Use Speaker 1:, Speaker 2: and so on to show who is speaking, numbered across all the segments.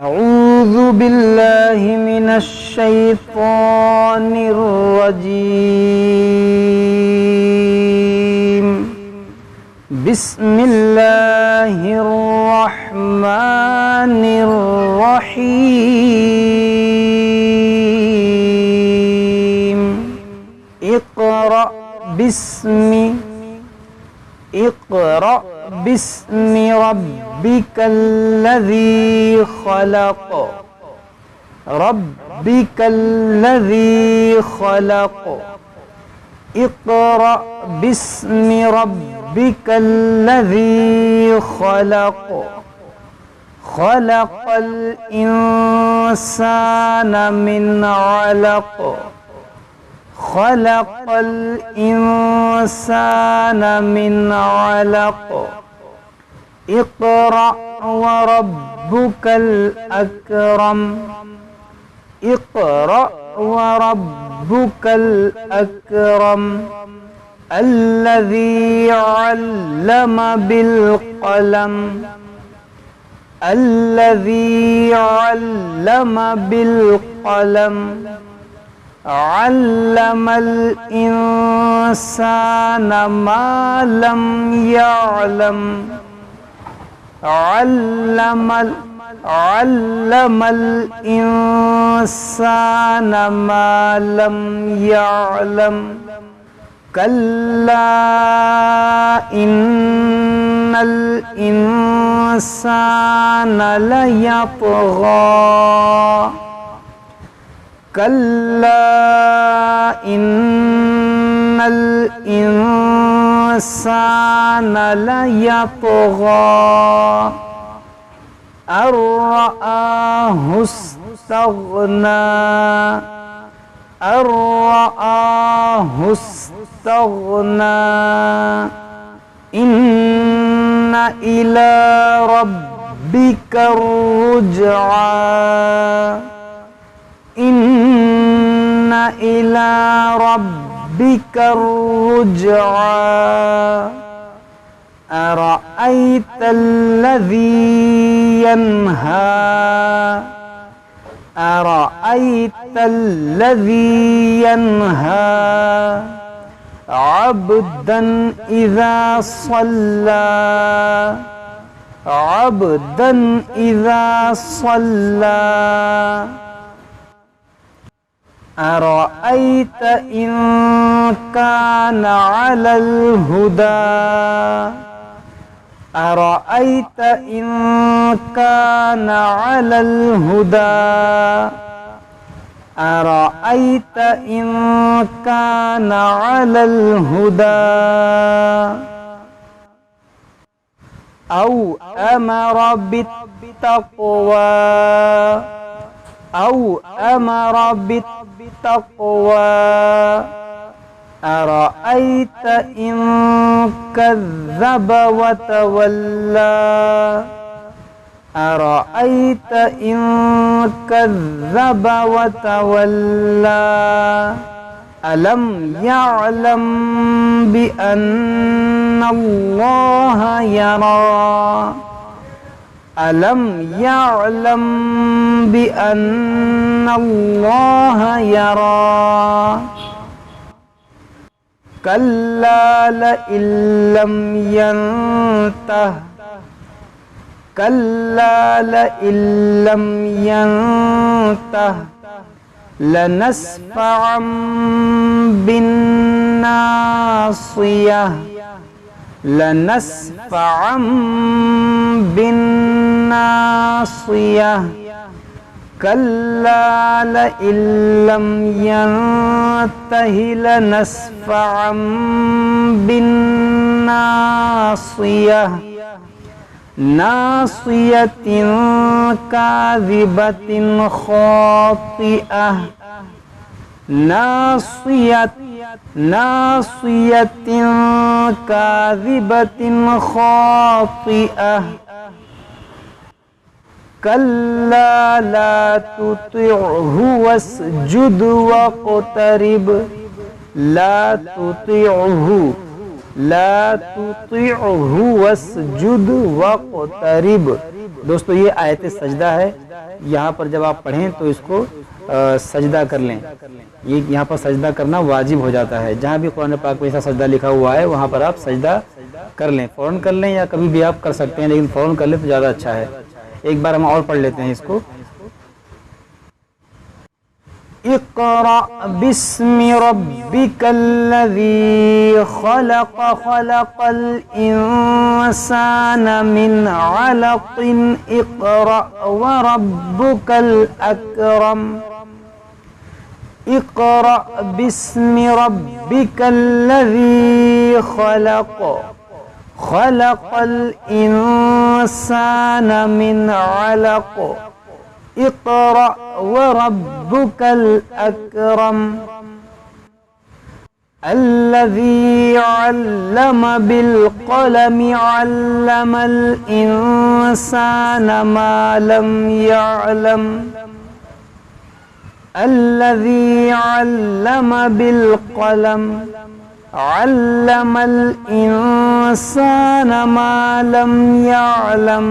Speaker 1: أعوذ بالله من الشيطان الرجيم. بسم الله الرحمن الرحيم. اقرأ باسم ربك الذي خلق. اقرأ باسم ربك الذي خلق. خلق الإنسان من علق. اقرأ وربك الأكرم. الذي علم بالقلم. علم الإنسان ما لم يعلم. علم الإنسان ما لم يعلم. كلا إن الإنسان ليطغى. أن رآه استغنى. إن إلى ربك الرجعى. أرأيت الذي ينهى عبدا إذا صلى. أرأيت إن كان على الهدى. أرأيت إن كان على الهدى أو أمر بالتقوى. أرأيت إن كذب وتولى. ألم يعلم بأن الله يرى. كلا لئن لم ينته لنسفعا بالناصية. كلا لئن لم ينته لنسفعا بالناصية. ناصية كاذبة خاطئة. كلا لا تطعه واسجد واقترب. ला तुतिअहु वस्जुद वक़्तरिब। दोस्तों ये आयत सजदा है, यहाँ पर जब आप पढ़ें तो इसको सजदा कर लें। ये यहाँ पर सजदा करना वाजिब हो जाता है। जहाँ भी कुरान पाक में ऐसा सजदा लिखा हुआ है वहाँ पर आप सजदा कर लें, फ़ौरन कर लें या कभी भी आप कर सकते हैं, लेकिन फ़ौरन कर लें तो ज़्यादा अच्छा है। एक बार हम और पढ़ लेते हैं इसको। इक़रा बिस्मि रब्बिकल्लज़ी खलक़ खलक़ल इंसान मिन अलक़िन इक़रा व रब्बुकल अकरम। इक़रा बिस्मि रब्बिकल्लज़ी खलक़ खलक़ल इंसान मिन अलक़ इक़रा व रब्बुकल अकरम। अल्लज़ी अल्लम बिल क़लमि अल्लमल इंसान मा लम यअलम। अल्लज़ी अल्लम बिल क़लम अल्लमल इंसान मा लम यअलम।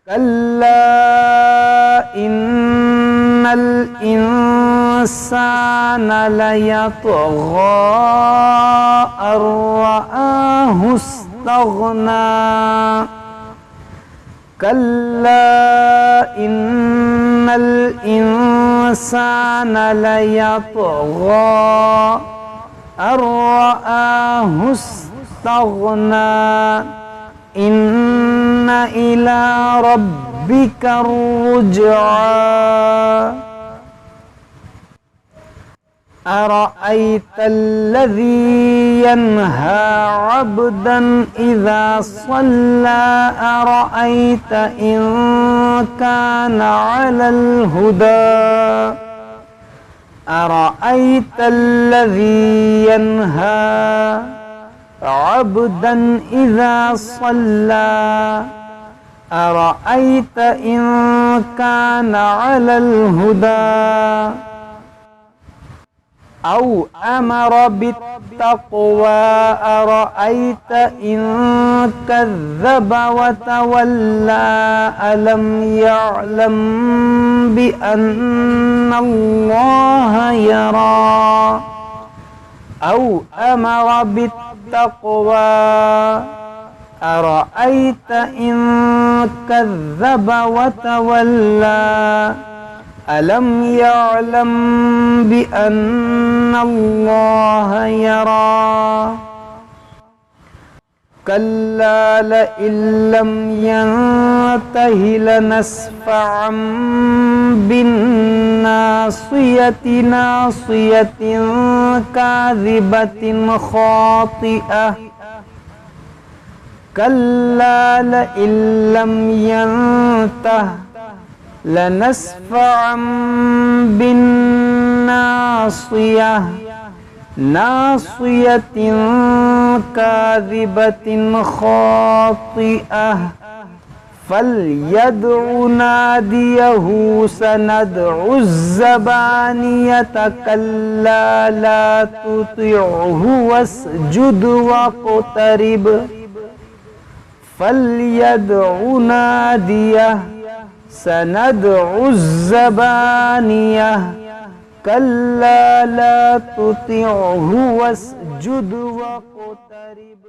Speaker 1: कल्ला इन्नल इंसान लयतग़ा अर्रआहु इस्तग़ना। कल्ला इन्नल इंसान लयतग़ा अर्रआहु इस्तग़ना। इन्न इला रब्बिका रुजआ। अरअयतल्लज़ी यन्हा अब्दन इज़ा सल्ला अरअयत इन कान अलल हुदा। अरअयतल्लज़ी यन्हा अब्दन इज़ा सल्ला अरअयत इन कान अलल हुदा। औ अमर बित्तक़वा अरअयत इन कज़्ज़ब व तवल्ला। अलम यअलम बिअन्नल्लाह यरा। औ अमर बित्तक़वा अरअयत इन कज़्ज़ब व तवल्ला। अलम यअलम बिअन्नल्लाह यरा। कल्ला लइन लम यंतहि लनस्फ़अन बिन्नासियति नासियतिन काज़िबतिन ख़ातिअह। कल्ला लइन लम यंतह लनस्फ़अन बिन्नासियह नासियतिन काज़िबतिन ख़ातिअह। फल्यदउ नादियहु सनदउ ज़बानियत। कल्ला ला तुतिअहु वस्जुद वक़्तरिब। फल्यदउ नादियह सनदउ ज़बानियह। कल्ला ला तुतिअहु वस्जुद वक़्तरिब।